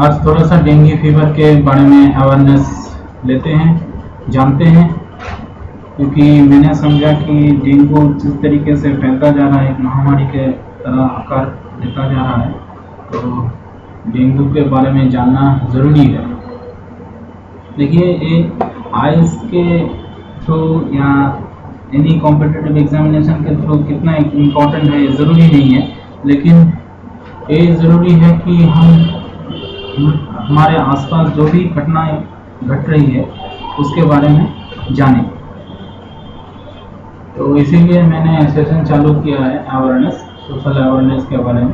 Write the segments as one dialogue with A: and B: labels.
A: आज थोड़ा सा डेंगू फीवर के बारे में अवेयरनेस लेते हैं, जानते हैं, क्योंकि मैंने समझा कि डेंगू जिस तरीके से फैलता जा रहा है, एक महामारी के तरह आकार लेता जा रहा है, तो डेंगू के बारे में जानना ज़रूरी है। देखिए, ये आईएएस के थ्रू या एनी कॉम्पिटिटिव एग्जामिनेशन के थ्रू कितना इम्पोर्टेंट है ये ज़रूरी नहीं है, लेकिन ये ज़रूरी है कि हम हमारे आसपास जो भी घटनाएं घट रही है उसके बारे में जानें। तो इसीलिए मैंने सेशन चालू किया है अवेयरनेस, सोशल अवेयरनेस के बारे में।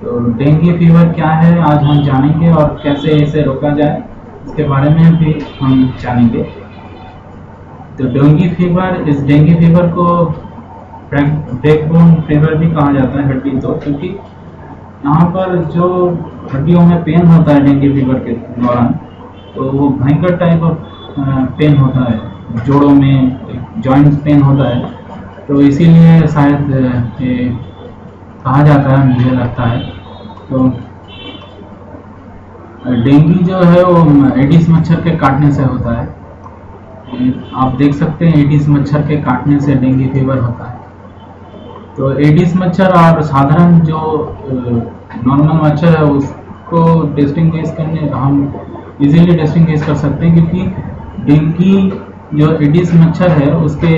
A: तो डेंगू फीवर क्या है आज हम जानेंगे, और कैसे इसे रोका जाए इसके बारे में भी हम जानेंगे। तो डेंगू फीवर को ब्रेकबोन फीवर भी कहा जाता है, हड्डी तोड़, क्योंकि यहाँ पर जो हड्डियों में पेन होता है डेंगू फीवर के दौरान, तो वो भयंकर टाइप ऑफ पेन होता है, जोड़ों में जॉइंट्स पेन होता है। तो इसीलिए शायद ये कहा जाता है, मुझे लगता है। तो डेंगू जो है वो एडिस मच्छर के काटने से होता है। आप देख सकते हैं एडिस मच्छर के काटने से डेंगू फीवर होता है। तो एडिस मच्छर और साधारण जो नॉर्मल मच्छर है उसको डिस्टिंग्विश करने हम इजीली डिस्टिंग्विश कर सकते हैं, क्योंकि डेंगू जो एडिस मच्छर है उसके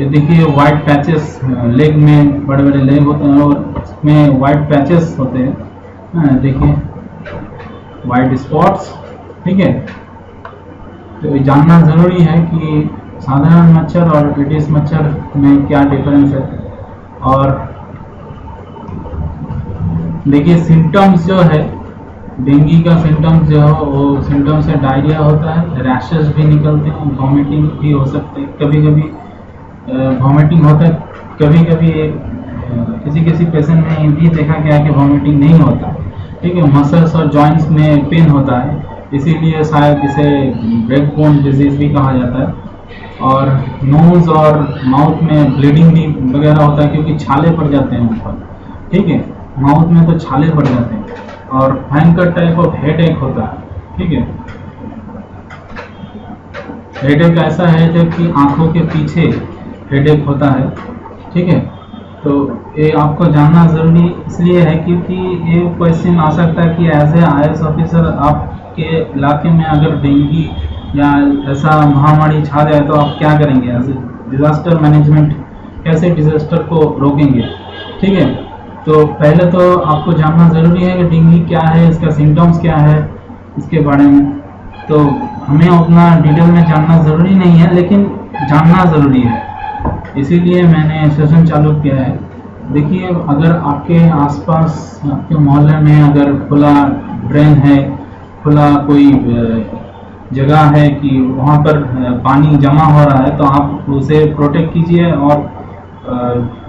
A: ये देखिए वाइट पैचेस लेग में, बड़े बड़े लेग होते हैं और उसमें वाइट पैचेस होते हैं, देखिए वाइट स्पॉट्स, ठीक है। तो जानना ज़रूरी है कि साधारण मच्छर और एडिस मच्छर में क्या डिफरेंस है। और देखिए सिम्टम्स जो है डेंगू का, सिम्टम्स जो है वो सिम्टम्स से डायरिया होता है, रैशेस भी निकलते हैं, वॉमिटिंग भी हो सकते हैं, कभी कभी वॉमिटिंग होता है, कभी कभी किसी पेशेंट में ये भी देखा गया कि वॉमिटिंग नहीं होता, ठीक है। मसल्स और जॉइंट्स में पेन होता है, इसीलिए शायद इसे ब्रेकबोन डिजीज भी कहा जाता है। और नोज और माउथ में ब्लीडिंग भी वगैरह होता है, क्योंकि छाले पड़ जाते हैं ऊपर, ठीक है, माउथ में तो छाले पड़ जाते हैं। और भयंकर टाइप ऑफ हेडेक होता है, ठीक है। हेडेक ऐसा है जबकि आंखों के पीछे हेडेक होता है, ठीक है। तो ये आपको जानना ज़रूरी इसलिए है क्योंकि ये क्वेश्चन आ सकता है कि एज ए आईएएस ऑफिसर आपके इलाके में अगर डेंगू या ऐसा महामारी छा जाए तो आप क्या करेंगे, एज ए डिज़ास्टर मैनेजमेंट कैसे डिज़ास्टर को रोकेंगे, ठीक है। तो पहले तो आपको जानना ज़रूरी है कि डेंगू क्या है, इसका सिम्टम्स क्या है, इसके बारे में तो हमें उतना डिटेल में जानना ज़रूरी नहीं है, लेकिन जानना ज़रूरी है, इसीलिए मैंने सेशन चालू किया है। देखिए, अगर आपके आसपास आपके मोहल्ले में अगर खुला ड्रेन है, खुला कोई जगह है कि वहाँ पर पानी जमा हो रहा है, तो आप उसे प्रोटेक्ट कीजिए और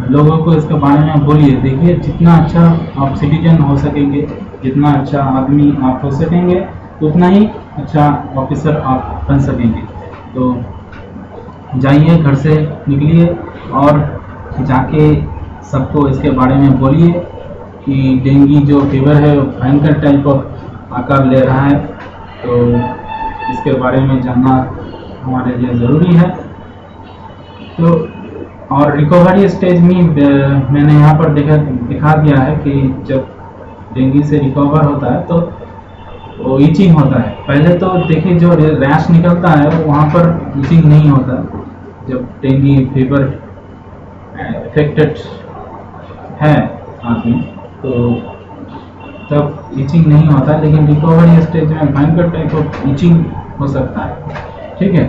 A: लोगों को इसके बारे में बोलिए। देखिए, जितना अच्छा आप सिटीजन हो सकेंगे, जितना अच्छा आदमी आप हो सकेंगे, उतना ही अच्छा ऑफिसर आप बन सकेंगे। तो जाइए, घर से निकलिए और जाके सबको इसके बारे में बोलिए कि डेंगू जो फीवर है भयंकर टाइप ऑफ आकार ले रहा है, तो इसके बारे में जानना हमारे लिए ज़रूरी है। तो और रिकवरी स्टेज में मैंने यहाँ पर दिखा दिया है कि जब डेंगू से रिकवर होता है तो वो ईचिंग होता है। पहले तो देखिए जो रैश निकलता है वहाँ पर ईचिंग नहीं होता, जब डेंगू फीवर इफेक्टेड है आदमी तो तब ईचिंग नहीं होता, लेकिन रिकवरी स्टेज में भयंकर टाइप ऑफ ईचिंग हो सकता है, ठीक है।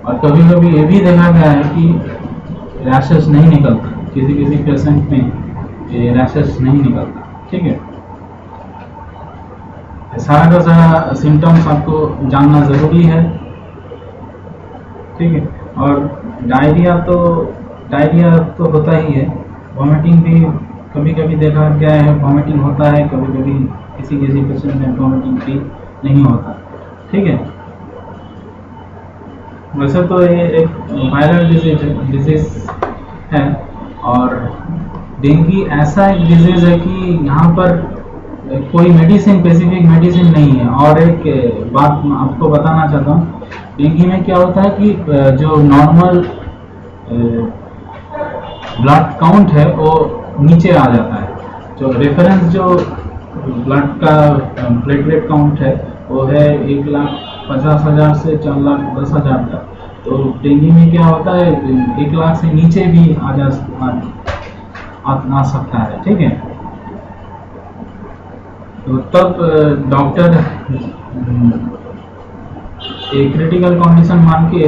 A: और कभी कभी ये भी देखा गया है कि रैशेस नहीं निकलता, किसी पेशेंट में ये रैशेस नहीं निकलता, ठीक है। सारा का सारा सिम्टम्स आपको जानना ज़रूरी है, ठीक है। और डायरिया तो होता ही है, वॉमिटिंग भी कभी कभी देखा गया है, वॉमिटिंग होता है, कभी कभी किसी पेशेंट में वॉमिटिंग भी नहीं होता, ठीक है। वैसे तो ये एक वायरल डिजीज है, और डेंगू ऐसा एक डिजीज है कि यहाँ पर कोई मेडिसिन, स्पेसिफिक मेडिसिन नहीं है। और एक बात मैं आपको बताना चाहता हूँ, डेंगू में क्या होता है कि जो नॉर्मल ब्लड काउंट है वो नीचे आ जाता है। जो रेफरेंस जो ब्लड का प्लेटलेट काउंट है वो है 1,50,000 से 4,10,000 तक। तो डेंगू में क्या होता है, 1,00,000 से नीचे भी आ सकता है, ठीक है। तो तब डॉक्टर एक क्रिटिकल कंडीशन मान के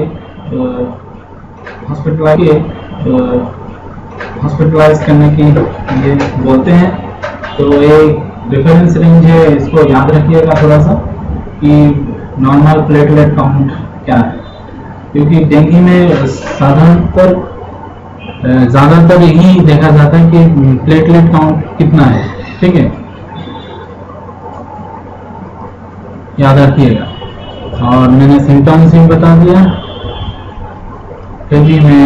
A: हॉस्पिटलाइज करने की ये बोलते हैं। तो एक रेफरेंस रेंज है, इसको याद रखिएगा थोड़ा सा कि नॉर्मल प्लेटलेट काउंट क्या है, क्योंकि डेंगू में ज़्यादातर यही देखा जाता है कि प्लेटलेट काउंट कितना है, ठीक है, याद रखिएगा। और मैंने सिम्टम्स भी बता दिया फिर भी मैं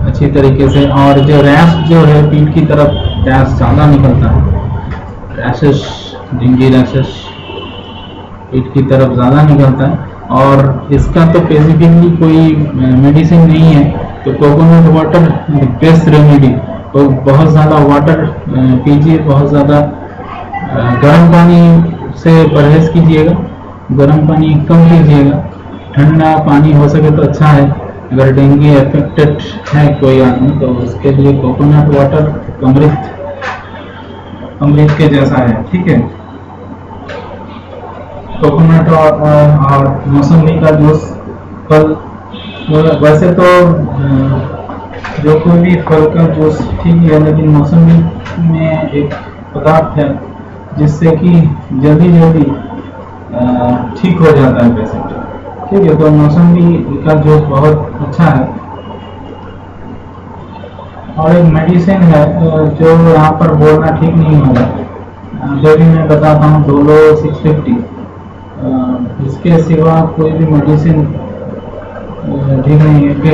A: अच्छी तरीके से। और जो रैश जो है पीठ की तरफ रैश ज़्यादा निकलता है, रैशेस, डेंगू रैशेस पीठ की तरफ ज़्यादा निकलता है, और इसका तो स्पेसिफिकली कोई मेडिसिन नहीं है। तो कोकोनट वाटर बेस्ट रेमेडी। तो बहुत ज़्यादा वाटर पीजिए, बहुत ज़्यादा गर्म पानी से परहेज कीजिएगा, गर्म पानी कम कीजिएगा, ठंडा पानी हो सके तो अच्छा है। अगर डेंगू अफेक्टेड है कोई आदमी तो उसके लिए कोकोनट वाटर अमृत के जैसा है, ठीक है। कोकोनट और मौसमी का जूस, फल, वैसे तो जो कोई भी फल का जूस ठीक है, लेकिन मौसमी में एक पदार्थ है जिससे कि जल्दी जल्दी ठीक हो जाता है पेशेंट, ठीक है। तो मौसमी का जूस बहुत अच्छा है। और एक मेडिसिन है जो यहाँ पर बोलना ठीक नहीं होगा, जो भी मैं बताता हूँ, डोलो 650। इसके सिवा कोई भी मेडिसिन ठीक नहीं है। कि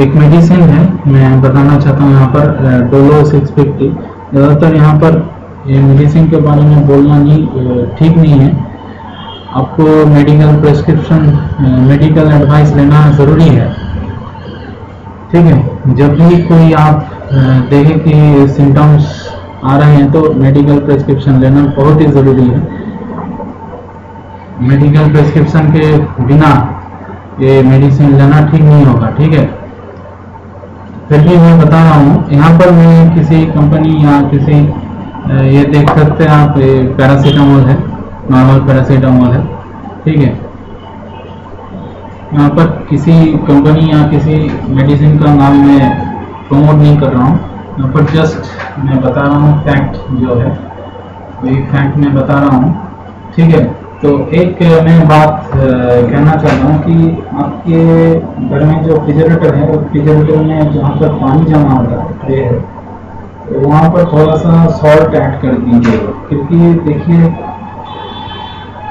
A: एक मेडिसिन है मैं बताना चाहता हूँ यहाँ पर, डोलो 650। ज़्यादातर यहाँ पर ये मेडिसिन के बारे में बोलना नहीं ठीक नहीं है। आपको मेडिकल प्रेस्क्रिप्शन, मेडिकल एडवाइस लेना ज़रूरी है, ठीक है। जब भी कोई आप देखें कि सिम्टम्स आ रहे हैं तो मेडिकल प्रेस्क्रिप्शन लेना बहुत ही ज़रूरी है। मेडिकल प्रेस्क्रिप्शन के बिना ये मेडिसिन लेना ठीक नहीं होगा, ठीक है। फिर भी मैं बता रहा हूँ, यहाँ पर मैं किसी कंपनी या किसी ये देख सकते हैं आप, पैरासीटामोल है, नॉर्मल पैरासीटामोल है, ठीक है। यहाँ पर किसी कंपनी या किसी मेडिसिन का नाम मैं प्रमोट नहीं कर रहा हूँ, यहाँ पर जस्ट मैं बता रहा हूँ फैक्ट जो है, वही फैक्ट मैं बता रहा हूँ, ठीक है। तो एक मैं बात कहना चाहता हूँ कि आपके घर में जो रेफ्रिजरेटर है, रेफ्रिजरेटर में जहाँ पर पानी जमा होता है, ट्रे है, तो वहाँ पर थोड़ा सा सॉल्ट ऐड कर दीजिएगा। क्योंकि देखिए,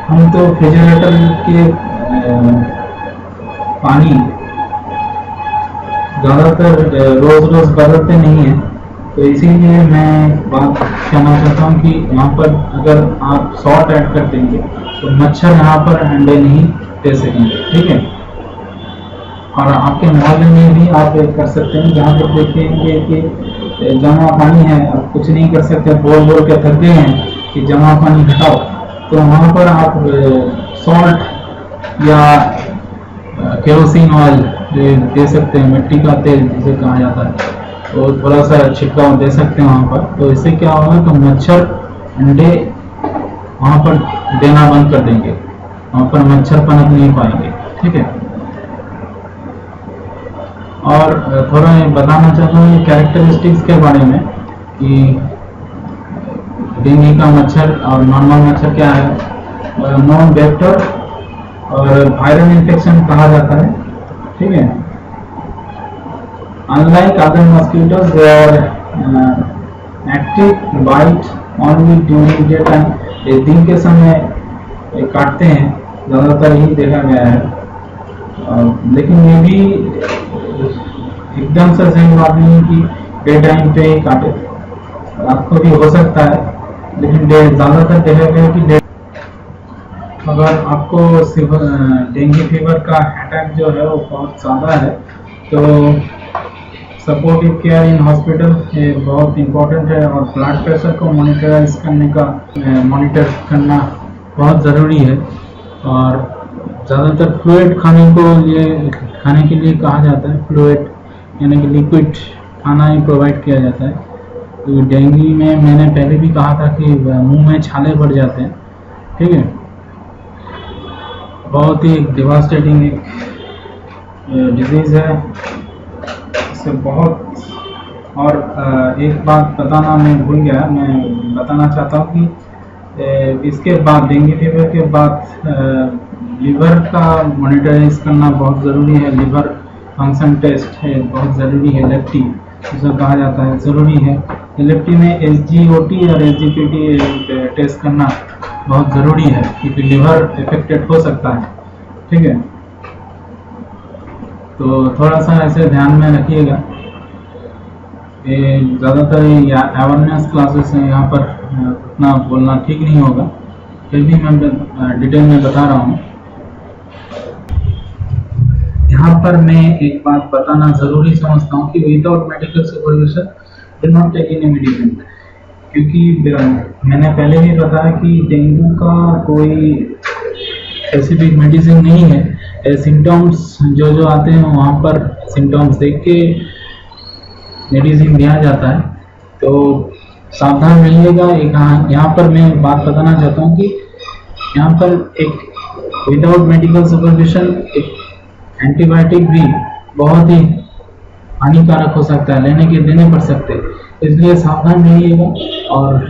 A: हम तो रेफ्रिजरेटर के पानी ज़्यादातर रोज़ बदलते नहीं हैं, तो इसीलिए मैं बात कहना चाहता हूँ कि यहाँ पर अगर आप सॉल्ट ऐड कर देंगे तो मच्छर यहाँ पर अंडे नहीं दे सकेंगे, ठीक है। और आपके मोहल्ले में भी आप कर सकते हैं, जहाँ पर देखेंगे कि जमा पानी है, आप कुछ नहीं कर सकते, बोल के थक गए हैं कि जमा पानी हटाओ, तो वहाँ पर आप सॉल्ट या केरोसिन ऑयल दे सकते हैं, मिट्टी का तेल जिसे कहा जाता है, तो थोड़ा सा छिड़काव दे सकते हैं वहाँ पर। तो इससे क्या होगा, तो मच्छर अंडे वहाँ पर देना बंद कर देंगे, वहाँ पर मच्छर पनप नहीं पाएंगे, ठीक है। और थोड़ा बताना चाहता हूँ कैरेक्टरिस्टिक्स के बारे में कि डेंगू का मच्छर और नॉर्मल मच्छर क्या है। नॉन वेक्टर और वायरल इन्फेक्शन कहा जाता है, ठीक है। Unlike other mosquitoes, they are active bite only during daytime. ये दिन के समय काटते हैं, ज़्यादातर ही देखा गया है। लेकिन ये भी एकदम से सही बात नहीं कि डे टाइम पे ही काटे, रात को भी हो सकता है, लेकिन ज़्यादातर देखा गया कि अगर आपको डेंगू फीवर का अटैक जो है वो बहुत ज़्यादा है तो सपोर्टिव केयर इन हॉस्पिटल ये बहुत इम्पोर्टेंट है, और ब्लड प्रेशर को मॉनिटर करना बहुत ज़रूरी है। और ज़्यादातर फ्लूइड खाने के लिए कहा जाता है, फ्लूइड यानी कि लिक्विड खाना ही प्रोवाइड किया जाता है। तो डेंगू में मैंने पहले भी कहा था कि मुंह में छाले पड़ जाते हैं, ठीक है। बहुत ही डिवास्टेटिंग एक डिजीज़ है, इससे बहुत। और एक बात बताना मैं भूल गया, मैं बताना चाहता हूँ कि इसके बाद डेंगू फीवर के बाद लीवर का मॉनिटराइज करना बहुत ज़रूरी है। लिवर फंक्शन टेस्ट है बहुत ज़रूरी है, एलएफटी जिसे कहा जाता है, ज़रूरी है। एलएफटी में एसजीओटी और एसजीपीटी टेस्ट करना बहुत ज़रूरी है क्योंकि लिवर इफेक्टेड हो सकता है, ठीक है। तो थोड़ा सा ऐसे ध्यान में रखिएगा। ये ज़्यादातर अवेयरनेस क्लासेस हैं, यहाँ पर उतना बोलना ठीक नहीं होगा, फिर भी मैं डिटेल में बता रहा हूँ। यहाँ पर मैं एक बात बताना ज़रूरी समझता हूँ कि without medical supervision do not take any medicine, क्योंकि मैंने पहले भी बताया कि डेंगू का कोई स्पेसिफिक मेडिसिन नहीं है। सिम्टम्स जो आते हैं वहाँ पर सिम्टम्स देख के मेडिसिन दिया जाता है, तो सावधान रहिएगा। यहाँ पर मैं बात बताना चाहता हूँ कि यहाँ पर एक विदाउट मेडिकल सुपरविजन एक एंटीबायोटिक भी बहुत ही हानिकारक हो सकता है, देने पड़ सकते हैं, इसलिए सावधान रहिएगा। और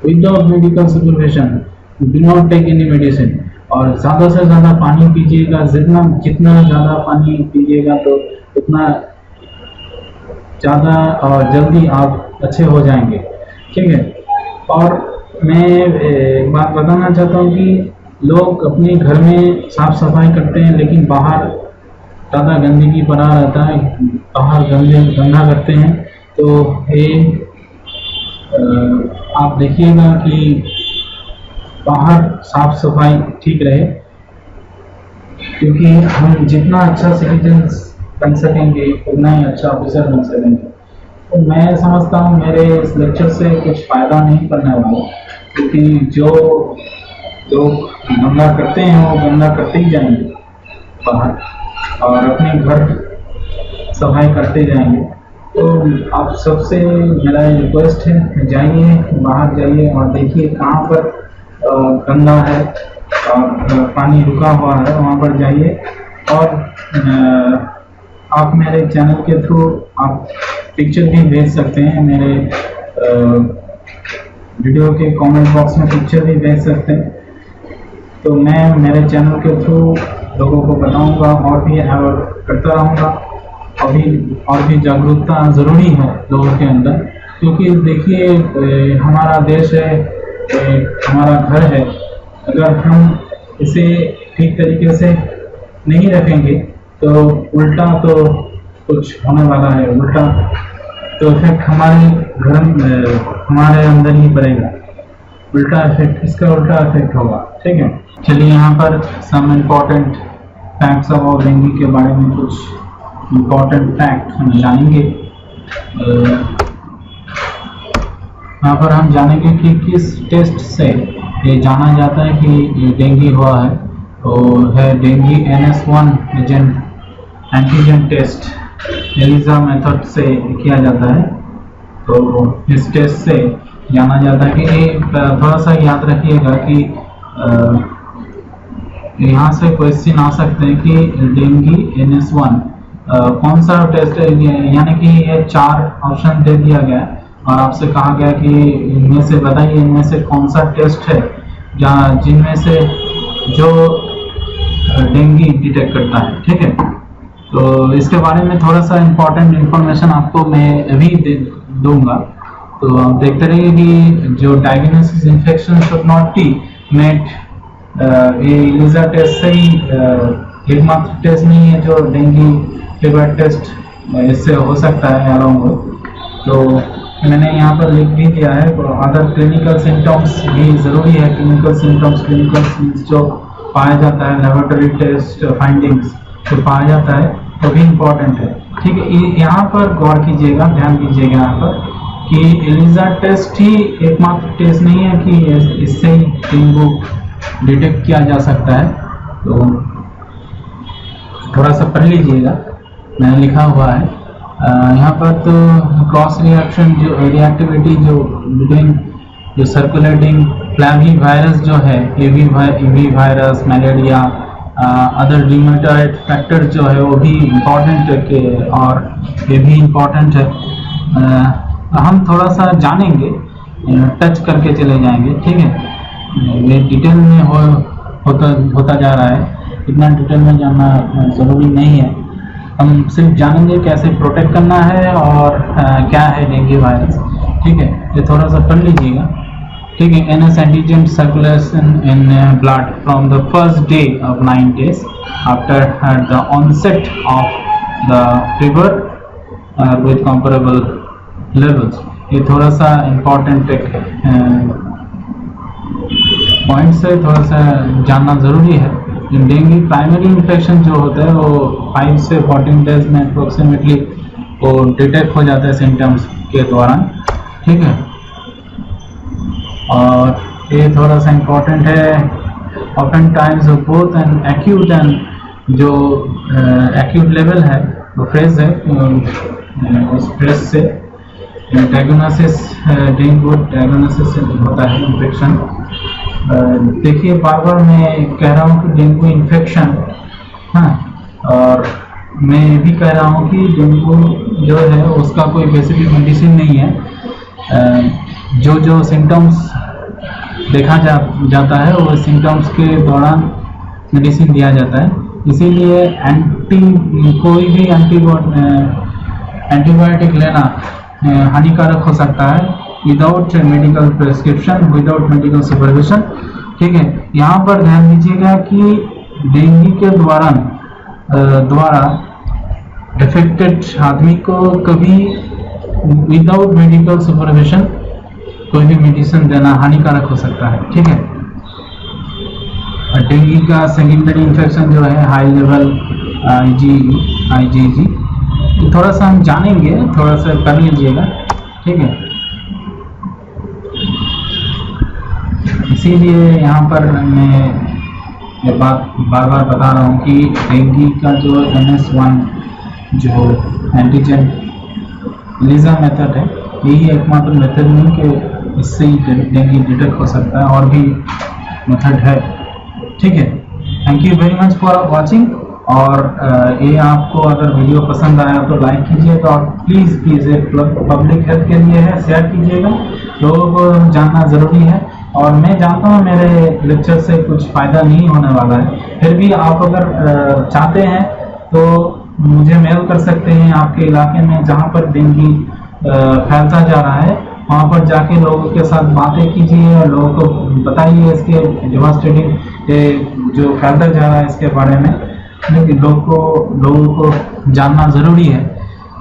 A: without medical supervision do not take any medicine. और ज़्यादा से ज़्यादा पानी पीजिएगा, जितना ज़्यादा पानी पीजिएगा तो उतना ज़्यादा और जल्दी आप अच्छे हो जाएंगे, ठीक है। और मैं एक बात बताना चाहता हूँ कि लोग अपने घर में साफ सफाई करते हैं लेकिन बाहर ज़्यादा गंदगी पड़ा रहता है, बाहर गंदा करते हैं। तो ये आप देखिएगा कि बाहर साफ सफाई ठीक रहे, क्योंकि हम जितना अच्छा सिटीजन बन सकेंगे उतना ही अच्छा ऑफिसर बन सकेंगे। तो मैं समझता हूँ मेरे इस लेक्चर से कुछ फ़ायदा नहीं करने वाला, क्योंकि जो लोग गंदा करते हैं वो गंदा करते ही जाएंगे बाहर, और अपने घर सफाई करते जाएंगे। तो आप सबसे मेरा रिक्वेस्ट है, जाइए बाहर जाइए और देखिए कहाँ पर गंदा है और पानी रुका हुआ है, वहाँ पर जाइए। और आप मेरे चैनल के थ्रू आप पिक्चर भी भेज सकते हैं, मेरे वीडियो के कमेंट बॉक्स में पिक्चर भी भेज सकते हैं। तो मैं मेरे चैनल के थ्रू लोगों को बताऊंगा और भी करता रहूँगा। और भी जागरूकता ज़रूरी है लोगों के अंदर, क्योंकि देखिए हमारा देश है, हमारा घर है, अगर हम इसे ठीक तरीके से नहीं रखेंगे तो उल्टा तो कुछ होने वाला है, उल्टा तो इफेक्ट हमारे अंदर ही पड़ेगा, उल्टा इफेक्ट, इसका उल्टा इफेक्ट होगा, ठीक है। चलिए यहाँ पर some important facts about dengue के बारे में कुछ इम्पोर्टेंट फैक्ट हम जानेंगे। यहाँ पर हम जानेंगे कि किस टेस्ट से ये जाना जाता है कि डेंगू हुआ है। तो है dengue NS1 antigen test, ELISA method से किया जाता है। तो इस टेस्ट से जाना जाता है कि थोड़ा सा याद रखिएगा कि यहाँ से क्वेश्चन आ सकते हैं कि डेंगू NS1 कौन सा टेस्ट है, यानी कि ये 4 ऑप्शन दे दिया गया है और आपसे कहा गया कि इनमें से बताइए इनमें से कौन सा टेस्ट है जिनमें से जो डेंगू डिटेक्ट करता है, ठीक है। तो इसके बारे में थोड़ा सा इम्पोर्टेंट इंफॉर्मेशन आपको मैं अभी दूंगा। तो आप देखते रहिए कि जो diagnosis infection should not be made, ये एलिजा टेस्ट से ही एकमात्र टेस्ट नहीं है जो डेंगू फीवर टेस्ट इससे हो सकता है अलोंग। तो मैंने यहाँ पर लिख भी दिया है। अदर क्लिनिकल सिम्टम्स भी ज़रूरी है। क्लिनिकल सिम्टम्स जो पाया जाता है, लेबोरेटरी टेस्ट फाइंडिंग्स जो पाया जाता है वो भी इम्पोर्टेंट है। ठीक है, यहाँ पर गौर कीजिएगा, ध्यान दीजिएगा यहाँ पर कि एलिसा टेस्ट ही एकमात्र टेस्ट नहीं है कि इससे ही डेंगू डिटेक्ट किया जा सकता है। तो थोड़ा सा पढ़ लीजिएगा, मैंने लिखा हुआ है यहाँ पर। तो क्रॉस रिएक्शन जो रिएक्टिविटी जो बिटवीन जो सर्कुलेटिंग फ्लैवी वायरस जो है, एवी virus, malaria, other rheumatoid factor जो है वो भी इम्पोर्टेंट है और ये भी इम्पोर्टेंट है। हम थोड़ा सा जानेंगे, टच करके चले जाएंगे। ठीक है, ये डिटेल में होता जा रहा है, इतना डिटेल में जानना ज़रूरी नहीं है। हम सिर्फ जानेंगे कैसे प्रोटेक्ट करना है और क्या है डेंगू वायरस। ठीक है, ये थोड़ा सा पढ़ लीजिएगा। ठीक है, NS antigen circulation in blood from the first day of 9 days after the onset of the fever with comparable levels. ये थोड़ा सा इम्पोर्टेंट पॉइंट से थोड़ा सा जानना ज़रूरी है। डेंगू प्राइमरी इन्फेक्शन जो होता है वो 5 से 14 डेज में अप्रोक्सीमेटली वो डिटेक्ट हो जाता है सिम्टम्स के दौरान। ठीक है, और ये थोड़ा सा इम्पोर्टेंट है। Often times both and acute and जो एक्यूट लेवल है वो फेज है, उस फेज से डायग्नोसिस डेंगू डायग्नोसिस से होता है इन्फेक्शन। देखिए, बार बार मैं कह रहा हूँ कि डेंगू इन्फेक्शन, हाँ, और मैं भी कह रहा हूँ कि डेंगू जो है उसका कोई बेसिक मेडिसिन नहीं है। जो सिम्टम्स देखा जाता है वो सिम्टम्स के दौरान मेडिसिन दिया जाता है। इसीलिए कोई भी एंटीबायोटिक लेना हानिकारक हो सकता है without medical prescription, without medical supervision. ठीक है, यहाँ पर ध्यान दीजिएगा कि डेंगू के द्वारा अफेक्टेड आदमी को कभी विदाउट मेडिकल सुपरविजन कोई भी मेडिसिन देना हानिकारक हो सकता है। ठीक है, डेंगू का सेकेंडरी इन्फेक्शन जो है हाई लेवल IgG, थोड़ा सा हम जानेंगे, थोड़ा सा कर लीजिएगा। ठीक है, इसीलिए यहाँ पर मैं ये बात बार बार बता रहा हूँ कि डेंगू का जो NS1 जो एंटीजन एलिसा मेथड है, यही एकमात्र मेथड नहीं कि इससे ही डेंगू डिटेक्ट हो सकता है, और भी मेथड है। ठीक है, thank you very much for watching. और ये आपको अगर वीडियो पसंद आया तो लाइक कीजिएगा और प्लीज़ ये पब्लिक हेल्थ के लिए है, शेयर कीजिएगा, लोगों को जानना ज़रूरी है। और मैं जानता हूँ मेरे लेक्चर से कुछ फ़ायदा नहीं होने वाला है, फिर भी आप अगर चाहते हैं तो मुझे मेल कर सकते हैं। आपके इलाके में जहाँ पर डेंगू फैलता जा रहा है वहाँ पर जाके लोगों के साथ बातें कीजिए और लोगों को बताइए इसके डिवास्टेटिंग जो फैलता जा रहा है इसके बारे में, लेकिन लोगों को जानना ज़रूरी है।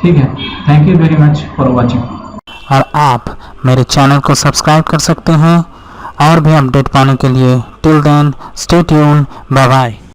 A: ठीक है, thank you very much for watching.
B: और आप मेरे चैनल को सब्सक्राइब कर सकते हैं और भी अपडेट पाने के लिए। Till then stay tuned, bye bye.